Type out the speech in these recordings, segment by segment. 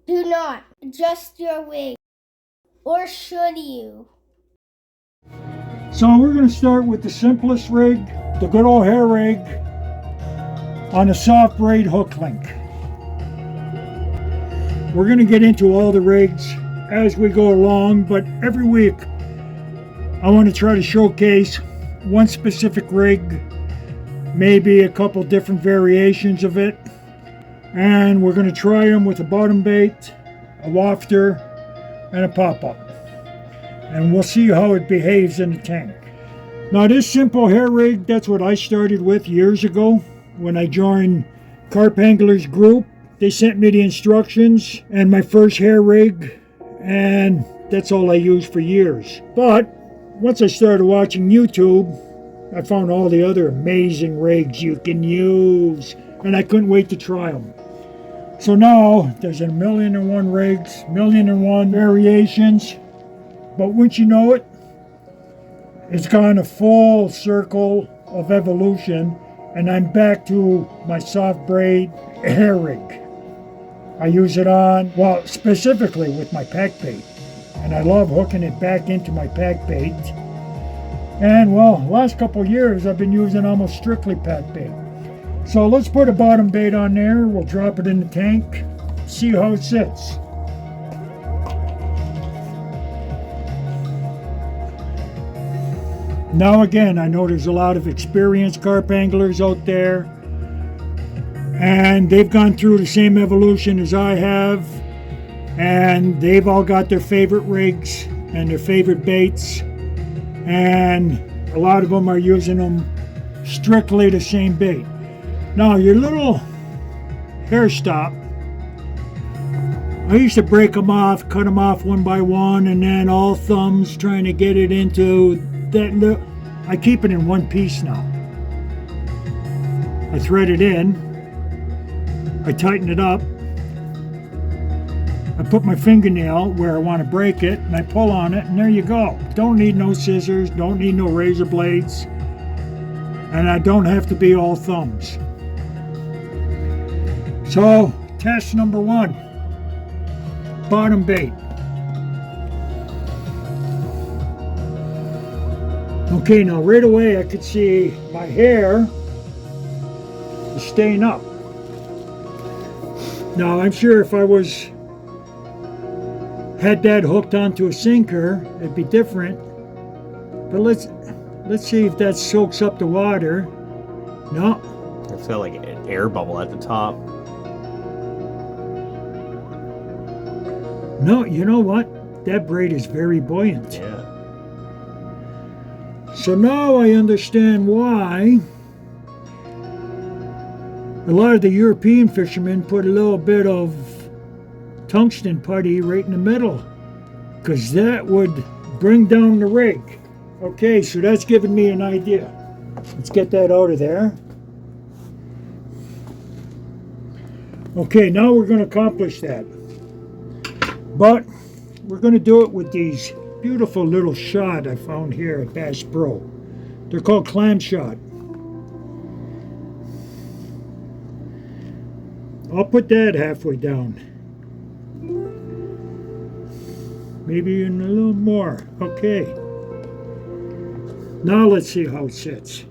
Do not adjust your wig, or should you? So we're going to start with the simplest rig, the good old hair rig on a soft braid hook link. We're going to get into all the rigs as we go along, but every week I want to try to showcase one specific rig, maybe a couple different variations of it, and we're going to try them with a bottom bait, a wafter, and a pop-up, and we'll see how it behaves in the tank. Now this simple hair rig, that's what I started with years ago when I joined Carp Anglers group. They sent me the instructions and my first hair rig, and that's all I used for years. But once I started watching YouTube, I found all the other amazing rigs you can use, and I couldn't wait to try them. So now there's a million and one rigs, million and one variations, but once you know it, it's gone a full circle of evolution, and I'm back to my soft braid hair rig. I use it on, well, specifically with my pack bait, and I love hooking it back into my pack bait. And well, last couple of years I've been using almost strictly pack bait. So let's put a bottom bait on there, we'll drop it in the tank, see how it sits. Now again, I know there's a lot of experienced carp anglers out there, and they've gone through the same evolution as I have, and they've all got their favorite rigs and their favorite baits, and a lot of them are using them strictly the same bait. Now your little hair stop, I used to break them off, cut them off one by one, and then all thumbs trying to get it into that. I keep it in one piece now. I thread it in, I tighten it up, I put my fingernail where I want to break it, and I pull on it, and there you go. Don't need no scissors, don't need no razor blades, and I don't have to be all thumbs. So, test number one, bottom bait. Okay, now right away I could see my hair is staying up. Now I'm sure if I had that hooked onto a sinker, it'd be different. But let's see if that soaks up the water. No. It's got like an air bubble at the top. No, you know what? That braid is very buoyant. Yeah. So now I understand why a lot of the European fishermen put a little bit of tungsten putty right in the middle, because that would bring down the rig. Okay, so that's giving me an idea. Let's get that out of there. Okay, now we're going to accomplish that. But we're going to do it with these beautiful little shot I found here at Bass Pro. They're called clam shot. I'll put that halfway down. Maybe in a little more. Okay. Now let's see how it sits.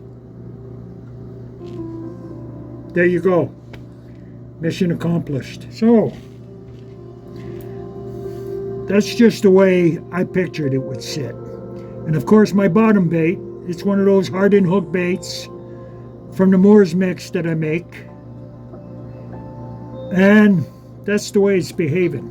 There you go. Mission accomplished. So, that's just the way I pictured it would sit. And of course my bottom bait, it's one of those hardened hook baits from the Moore's Mix that I make. And that's the way it's behaving.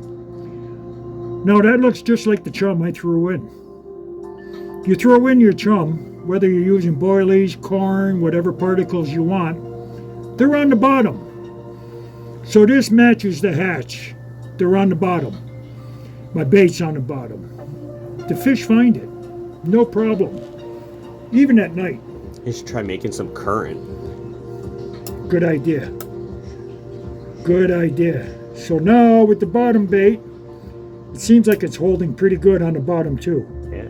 Now that looks just like the chum I threw in. You throw in your chum, whether you're using boilies, corn, whatever particles you want, they're on the bottom. So this matches the hatch. They're on the bottom. My bait's on the bottom. The fish find it, no problem, even at night. You should try making some current. Good idea. Good idea. So now with the bottom bait, it seems like it's holding pretty good on the bottom too. Yeah.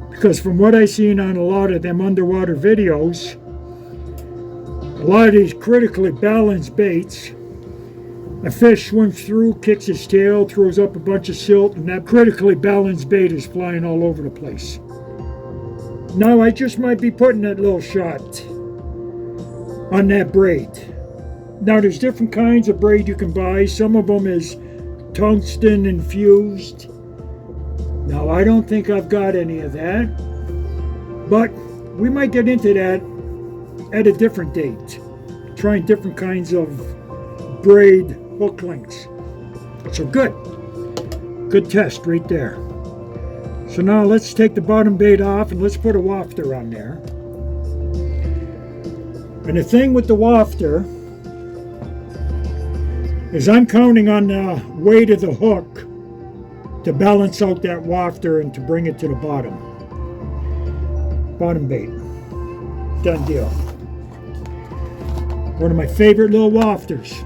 Because from what I've seen on a lot of them underwater videos, a lot of these critically balanced baits, A fish swims through, kicks his tail, throws up a bunch of silt, and that critically balanced bait is flying all over the place. Now I just might be putting that little shot on that braid. Now there's different kinds of braid you can buy. Some of them is tungsten infused. Now I don't think I've got any of that, but we might get into that at a different date. Trying different kinds of braid hook links. So good test right there. So now let's take the bottom bait off and let's put a wafter on there. And the thing with the wafter is I'm counting on the weight of the hook to balance out that wafter and to bring it to the bottom. Bottom bait. Done deal. One of my favorite little wafters.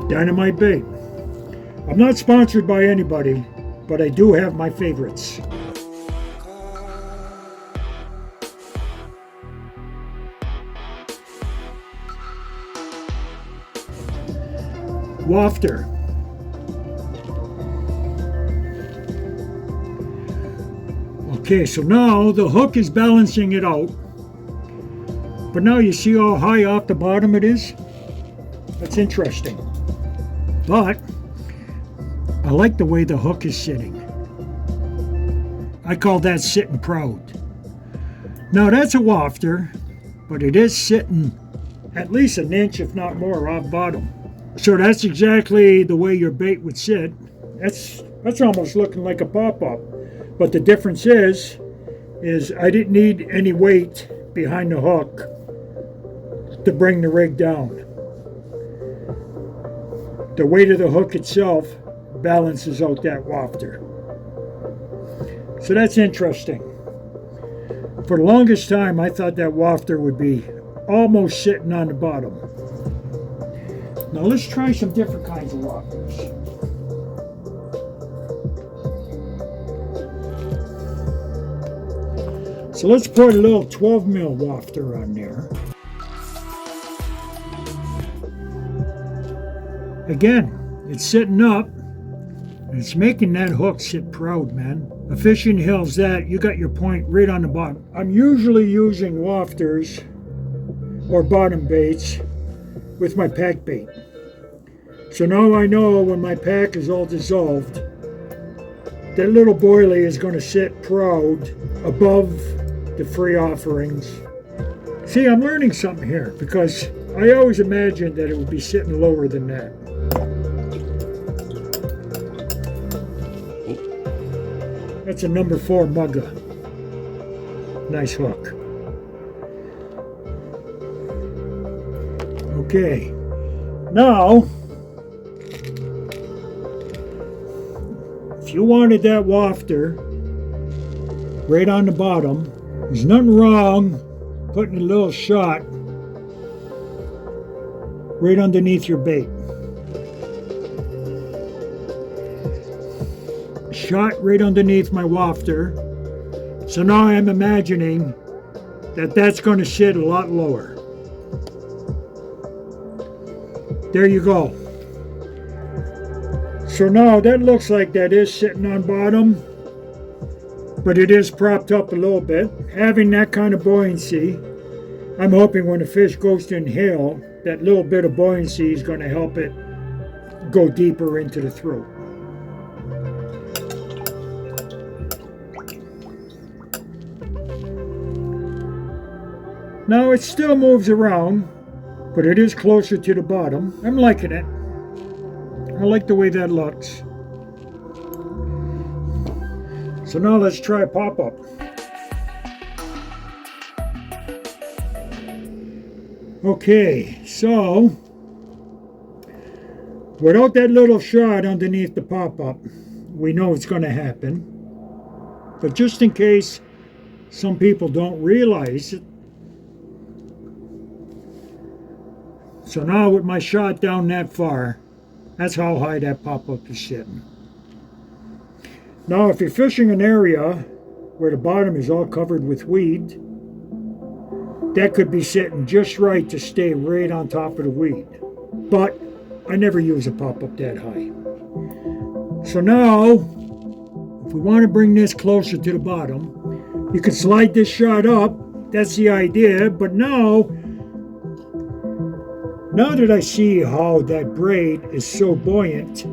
Dynamite bait. I'm not sponsored by anybody, but I do have my favorites. Wafter. Okay, so now the hook is balancing it out. But now you see how high off the bottom it is? That's interesting. But I like the way the hook is sitting. I call that sitting proud. Now that's a wafter, but it is sitting at least an inch, if not more, off bottom. So that's exactly the way your bait would sit. That's almost looking like a pop-up. But the difference is I didn't need any weight behind the hook to bring the rig down. The weight of the hook itself balances out that wafter. So that's interesting. For the longest time, I thought that wafter would be almost sitting on the bottom. Now let's try some different kinds of wafters. So let's put a little 12 mil wafter on there. Again, it's sitting up, and it's making that hook sit proud, man. A fish inhales that, you got your point right on the bottom. I'm usually using wafters or bottom baits with my pack bait. So now I know when my pack is all dissolved, that little boilie is going to sit proud above the free offerings. See, I'm learning something here because I always imagined that it would be sitting lower than that. That's a number 4 mugga. Nice hook. Okay, now if you wanted that wafter right on the bottom, there's nothing wrong putting a little shot right underneath your bait. Shot right underneath my wafter. So now I'm imagining that that's going to sit a lot lower. There you go. So now that looks like that is sitting on bottom, but it is propped up a little bit. Having that kind of buoyancy, I'm hoping when the fish goes to inhale, that little bit of buoyancy is going to help it go deeper into the throat. Now it still moves around, but it is closer to the bottom. I'm liking it. I like the way that looks. So now let's try a pop-up. Okay, so without that little shot underneath the pop-up, we know it's going to happen. But just in case some people don't realize it, so now with my shot down that far, that's how high that pop-up is sitting. Now if you're fishing an area where the bottom is all covered with weed, that could be sitting just right to stay right on top of the weed. but I never use a pop-up that high. So now, if we want to bring this closer to the bottom, you can slide this shot up. That's the idea. But now that I see how that braid is so buoyant,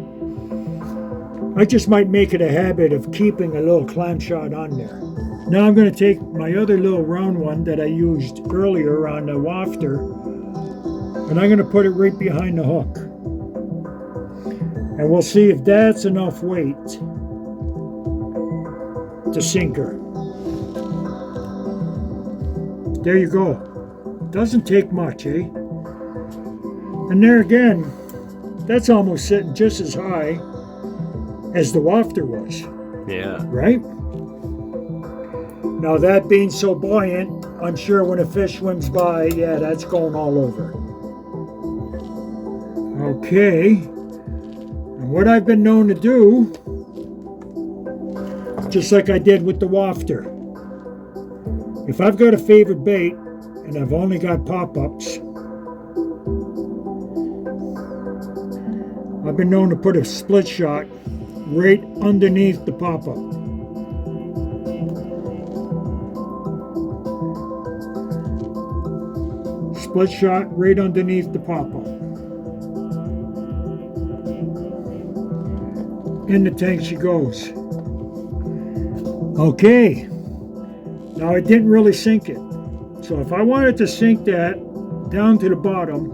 I just might make it a habit of keeping a little clam shot on there. Now I'm going to take my other little round one that I used earlier on the wafter, and I'm going to put it right behind the hook. And we'll see if that's enough weight to sink her. There you go. Doesn't take much, eh? And there again, that's almost sitting just as high as the wafter was. Yeah. Right? Now that being so buoyant, I'm sure when a fish swims by, yeah, that's going all over. Okay. And what I've been known to do, just like I did with the wafter, if I've got a favorite bait and I've only got pop-ups, I've been known to put a split shot right underneath the pop-up. Split shot right underneath the pop-up. In the tank she goes. Okay. Now I didn't really sink it. So if I wanted to sink that down to the bottom,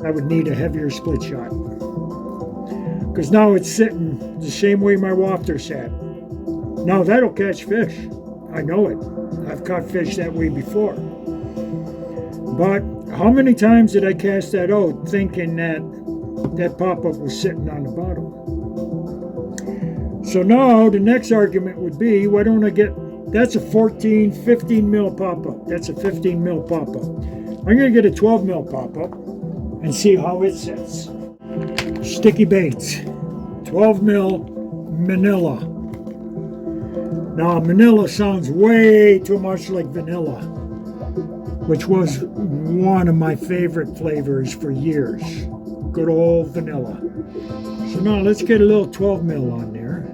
I would need a heavier split shot. Because now it's sitting the same way my wafter sat. Now that'll catch fish. I know it. I've caught fish that way before. But how many times did I cast that out thinking that that pop-up was sitting on the bottom? So now the next argument would be, why don't I get, that's a 15 mil pop-up. That's a 15 mil pop-up. I'm going to get a 12 mil pop-up and see how it sits. Sticky baits, 12 mil Manila. Now Manila sounds way too much like vanilla, which was one of my favorite flavors for years. Good old vanilla. So now let's get a little 12 mil on there.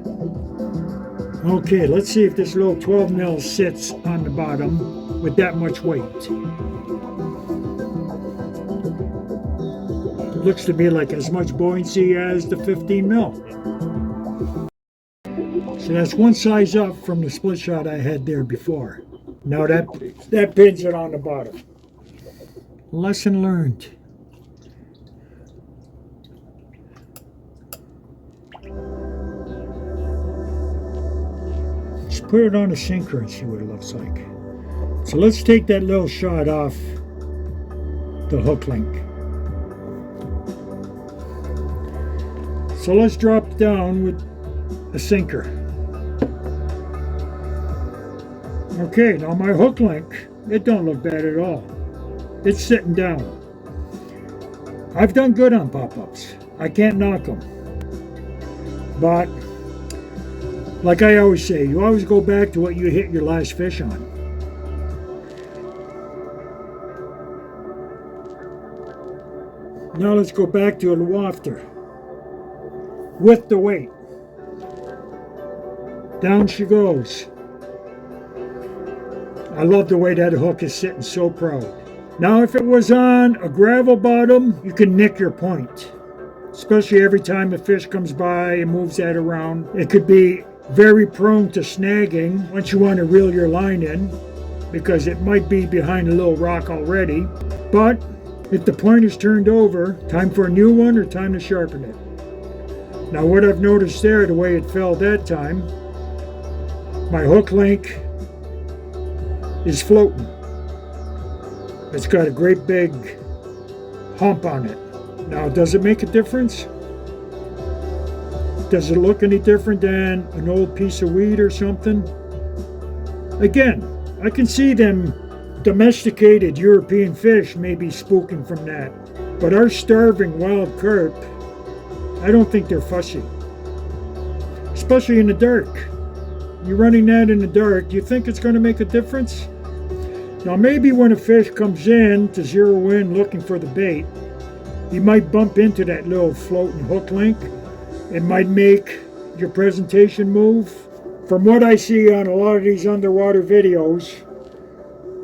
Okay, let's see if this little 12 mil sits on the bottom with that much weight. Looks to me like as much buoyancy as the 15 mil. So that's one size up from the split shot I had there before. Now that pins it on the bottom. Lesson learned. Let's put it on a sinker and see what it looks like. So let's take that little shot off the hook link. So let's drop it down with a sinker. Okay, now my hook link, it don't look bad at all. It's sitting down. I've done good on pop-ups. I can't knock them. But, like I always say, you always go back to what you hit your last fish on. Now let's go back to a wafter. With the weight. Down she goes. I love the way that hook is sitting so proud. Now if it was on a gravel bottom, you can nick your point. Especially every time a fish comes by and moves that around. It could be very prone to snagging once you want to reel your line in, because it might be behind a little rock already. But if the point is turned over, time for a new one or time to sharpen it. Now what I've noticed there, the way it fell that time, my hook link is floating. It's got a great big hump on it. Now does it make a difference? Does it look any different than an old piece of weed or something? Again, I can see them domesticated European fish may be spooking from that. But our starving wild carp, I don't think they're fussy. Especially in the dark. You're running that in the dark, do you think it's going to make a difference? Now maybe when a fish comes in to zero in looking for the bait, You might bump into that little floating hook link. It might make your presentation move. From what I see on a lot of these underwater videos,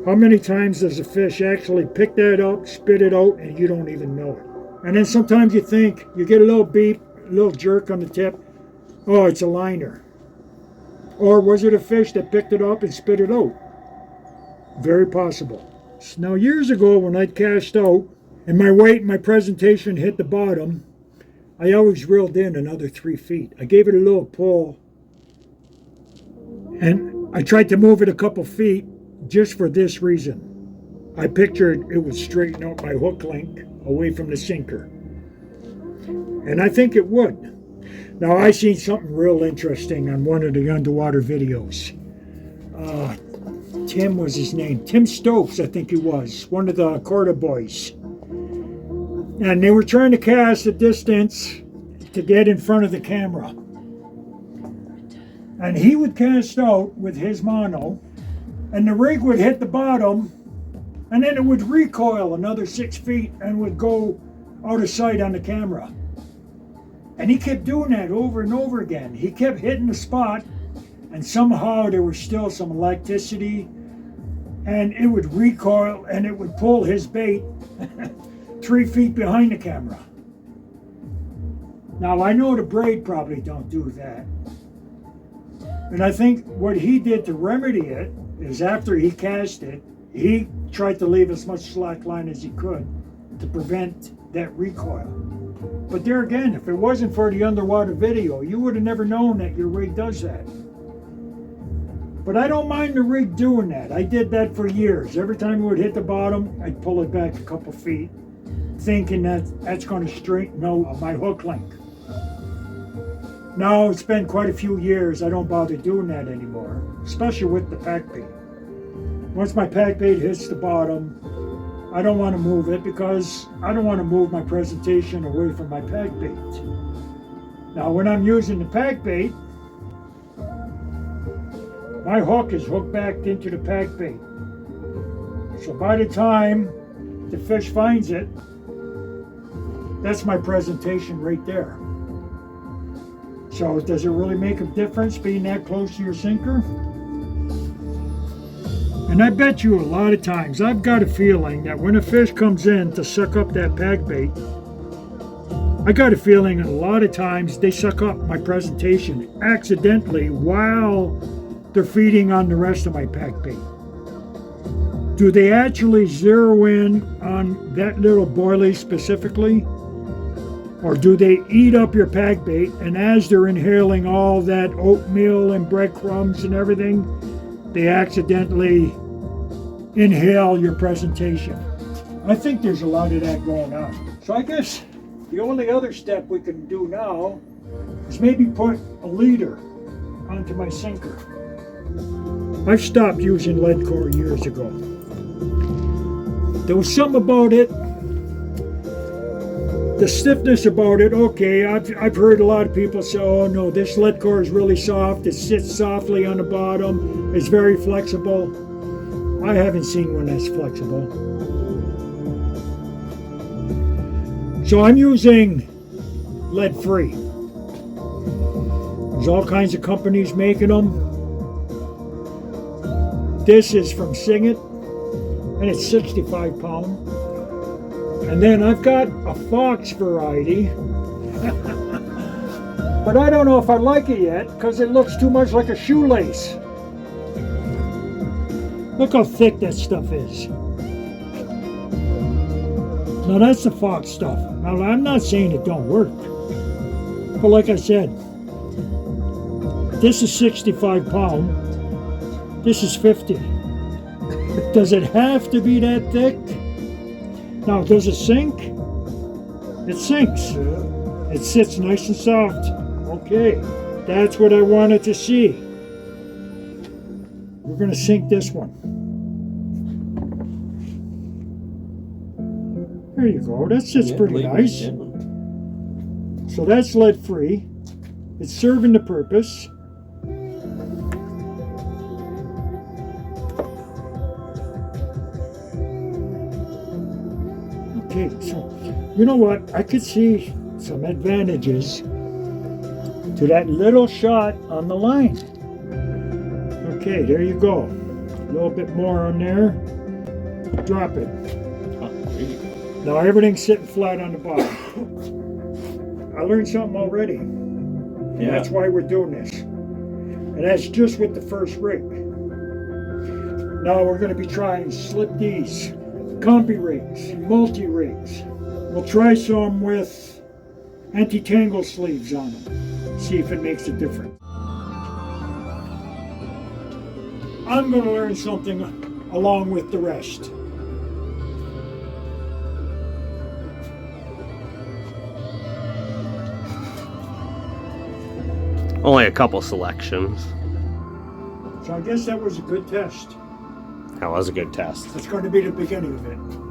how many times does a fish actually pick that up, spit it out, and you don't even know it? And then sometimes you think, you get a little beep, a little jerk on the tip, oh, it's a liner. Or was it a fish that picked it up and spit it out? Very possible. Now years ago when I cast out and my weight and my presentation hit the bottom, I always reeled in another 3 feet. I gave it a little pull and I tried to move it a couple feet just for this reason. I pictured it would straighten out my hook link away from the sinker. And I think it would. Now I seen something real interesting on one of the underwater videos. Tim was his name. Tim Stokes, I think he was. One of the Corda boys. And they were trying to cast a distance to get in front of the camera. And he would cast out with his mono, and the rig would hit the bottom, and then it would recoil another 6 feet and would go out of sight on the camera. And he kept doing that over and over again. He kept hitting the spot, and somehow there was still some electricity, and it would recoil and it would pull his bait 3 feet behind the camera. Now I know the braid probably don't do that. And I think what he did to remedy it is after he cast it, he tried to leave as much slack line as he could to prevent that recoil. But there again, if it wasn't for the underwater video, you would have never known that your rig does that. But I don't mind the rig doing that. I did that for years. Every time it would hit the bottom, I'd pull it back a couple feet, thinking that that's going to straighten out my hook link. Now it's been quite a few years, I don't bother doing that anymore, especially with the pack bait. Once my pack bait hits the bottom, I don't want to move it because I don't want to move my presentation away from my pack bait. Now when I'm using the pack bait, my hook is hooked back into the pack bait. So by the time the fish finds it, that's my presentation right there. So does it really make a difference being that close to your sinker? And I bet you a lot of times, I've got a feeling that when a fish comes in to suck up that pack bait, I got a feeling a lot of times they suck up my presentation accidentally while they're feeding on the rest of my pack bait. Do they actually zero in on that little boilie specifically? Or do they eat up your pack bait, and as they're inhaling all that oatmeal and breadcrumbs and everything, they accidentally inhale your presentation? I think there's a lot of that going on. So I guess the only other step we can do now is maybe put a leader onto my sinker. I've stopped using lead core years ago. There was something about it, the stiffness about it. Okay, I've heard a lot of people say, oh no, this lead core is really soft, it sits softly on the bottom, it's very flexible. I haven't seen one that's flexible. So I'm using lead free. There's all kinds of companies making them. This is from Singit, and it's 65 pound. And then I've got a Fox variety, but I don't know if I like it yet because it looks too much like a shoelace. Look how thick that stuff is. Now that's the Fox stuff. Now I'm not saying it don't work, but like I said, this is 65 pound, this is 50. Does it have to be that thick? Now, does it sink? It sinks. It sits nice and soft. Okay, that's what I wanted to see. We're going to sink this one. There you go. That sits pretty nice. So that's lead free. It's serving the purpose. Okay, so You know what? I could see some advantages to that little shot on the line. Okay, there you go. A little bit more on there. Drop it. Oh, there you go. Now everything's sitting flat on the bottom. I learned something already. And Yeah. that's why we're doing this. And that's just with the first rig. Now we're going to be trying slip D's, combi rigs, multi rigs. We'll try some with anti-tangle sleeves on them. See if it makes a difference. I'm going to learn something along with the rest. Only a couple selections. So I guess that was a good test. That was a good test. That's going to be the beginning of it.